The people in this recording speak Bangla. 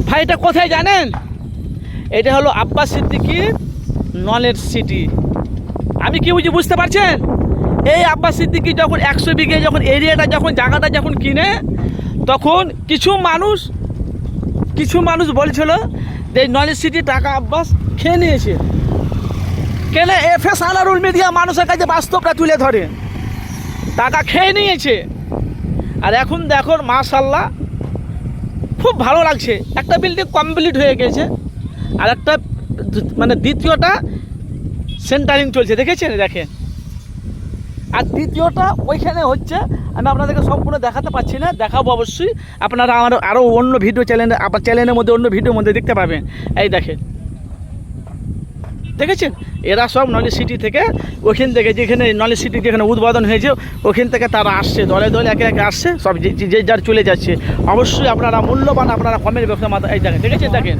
ভাই এটা কোথায় জানেন? এটা হলো আব্বাস সিদ্দিকীর নলেজ সিটি। আমি কি বুঝতে পারছেন? এই আব্বাস সিদ্দিকী যখন 100 বিঘে যখন এরিয়াটা যখন জায়গাটা যখন কিনে, তখন কিছু মানুষ বলছিল যে নলেজ সিটি টাকা আব্বাস খেয়ে নিয়েছে। কেন? এফএস আনারুল মিডিয়া মানুষের কাছে বাস্তবটা তুলে ধরে, টাকা খেয়ে নিয়েছে। আর এখন দেখো মাশাআল্লাহ খুব ভালো লাগছে, একটা বিল্ডিং কমপ্লিট হয়ে গেছে, আর একটা মানে দ্বিতীয়টা সেন্টারিং চলছে, দেখেছেন? দেখেন, আর দ্বিতীয়টা ওইখানে হচ্ছে। আমি আপনাদেরকে সম্পূর্ণ দেখাতে পারছি না, দেখাবো অবশ্যই। আপনারা আমার আরও অন্য ভিডিও চ্যানেলে, আপনার চ্যানেলের মধ্যে অন্য ভিডিওর মধ্যে দেখতে পাবেন। এই দেখেন, দেখেছেন? এরা সব নলেজ সিটি থেকে, ওখান থেকে যেখানে নলেজ সিটি যেখানে উদ্বোধন হয়েছে ওখান থেকে তারা আসছে, দলে দলে একে একে আসছে, সব যে যার চলে যাচ্ছে। অবশ্যই আপনারা মূল্যবান, আপনারা কমেন্ট ব্যবসা মাথা। এই দেখেন, দেখেছেন? দেখেন